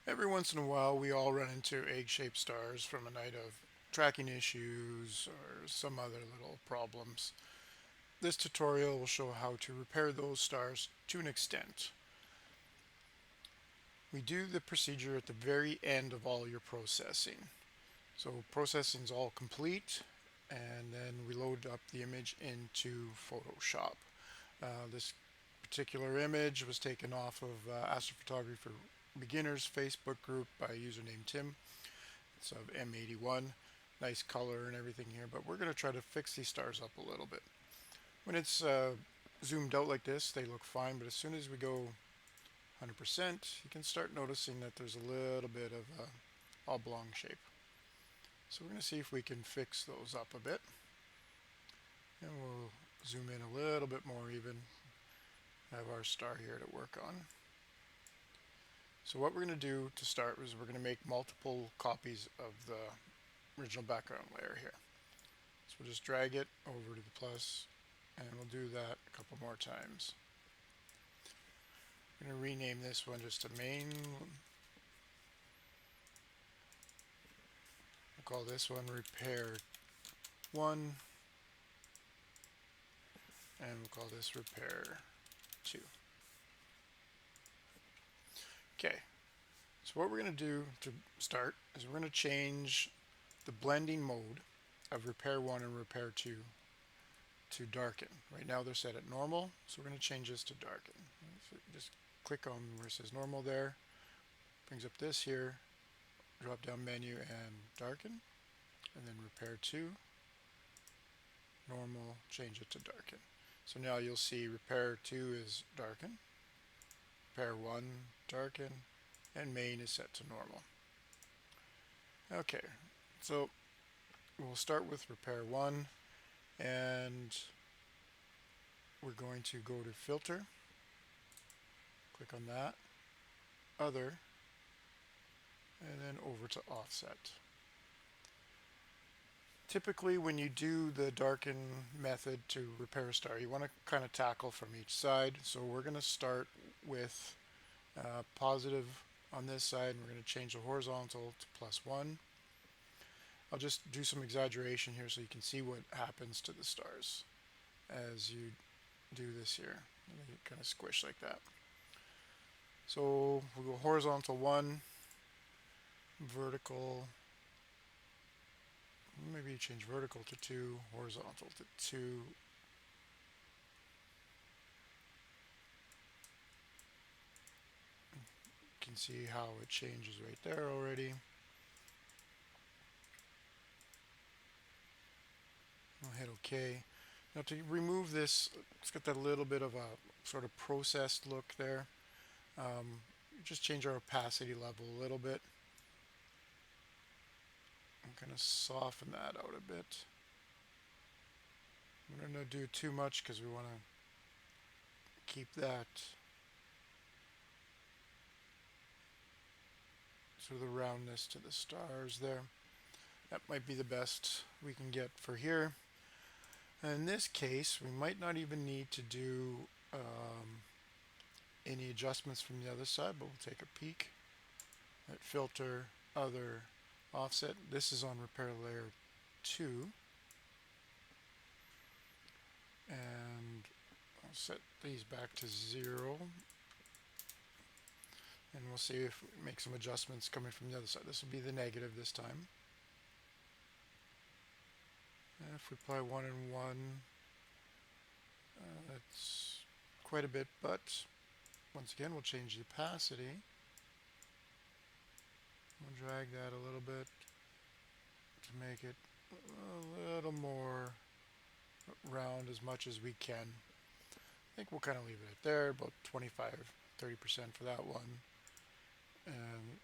Every once in a while, we all run into egg-shaped stars from a night of tracking issues or some other little problems. This tutorial will show how to repair those stars to an extent. We do the procedure at the very end of all your processing. So processing is all complete, and then we load up the image into Photoshop. This particular image was taken off of Astrophotography for Beginners Facebook group by a user named Tim. It's of M81. Nice color and everything here, but we're going to try to fix these stars up a little bit. When it's zoomed out like this, they look fine, but as soon as we go 100%, you can start noticing that there's a little bit of a oblong shape. So we're going to see if we can fix those up a bit. And we'll zoom in a little bit more even. Have our star here to work on. So what we're going to do to start is we're going to make multiple copies of the original background layer here. So we'll just drag it over to the plus, and we'll do that a couple more times. I'm going to rename this one just to main. We'll call this one repair 1, and we'll call this repair 2. Okay, so what we're going to do to start is we're going to change the blending mode of repair 1 and repair 2 to darken. Right now they're set at normal, so we're going to change this to darken. So just click on where it says normal there, brings up this here, drop down menu and darken, and then repair 2, normal, change it to darken. So now you'll see repair 2 is darken, repair 1 darken, and main is set to normal. Okay, so we'll start with repair 1, and we're going to go to filter, click on that, other, and then over to offset. Typically when you do the darken method to repair a star, you want to kind of tackle from each side. So we're going to start with positive on this side, and we're going to change the horizontal to +1. I'll just do some exaggeration here so you can see what happens to the stars as you do this here. Let me kind of squish like that. So we'll go horizontal 1, vertical, maybe change vertical to 2, horizontal to 2. You can see how it changes right there already. I'll hit OK. Now to remove this, it's got that little bit of a sort of processed look there. Just change our opacity level a little bit. I'm going to soften that out a bit. I'm going to do too much because we want to keep that sort of the roundness to the stars there. That might be the best we can get for here. And in this case, we might not even need to do any adjustments from the other side, but we'll take a peek at filter, other, offset. This is on repair layer 2. And I'll set these back to 0. And we'll see if we make some adjustments coming from the other side. This will be the negative this time. And if we apply 1 and 1, that's quite a bit, but once again, we'll change the opacity. We'll drag that a little bit to make it a little more round as much as we can. I think we'll kind of leave it at there, about 25-30% for that one. And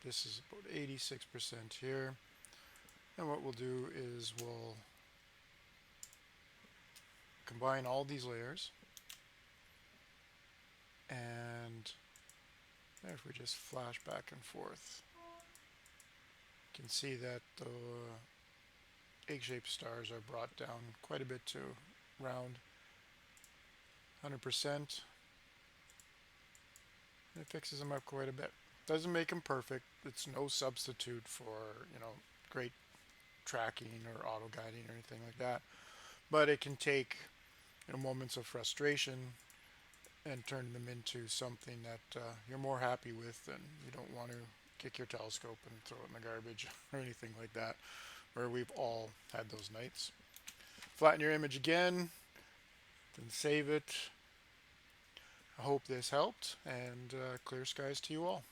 this is about 86% here. And what we'll do is we'll combine all these layers, and if we just flash back and forth, you can see that the egg-shaped stars are brought down quite a bit to round 100%. It fixes them up quite a bit. Doesn't make them perfect. It's no substitute for, great tracking or auto guiding or anything like that. But it can take, moments of frustration and turn them into something that you're more happy with, and you don't want to kick your telescope and throw it in the garbage or anything like that, where we've all had those nights. Flatten your image again, then save it. I hope this helped, and clear skies to you all.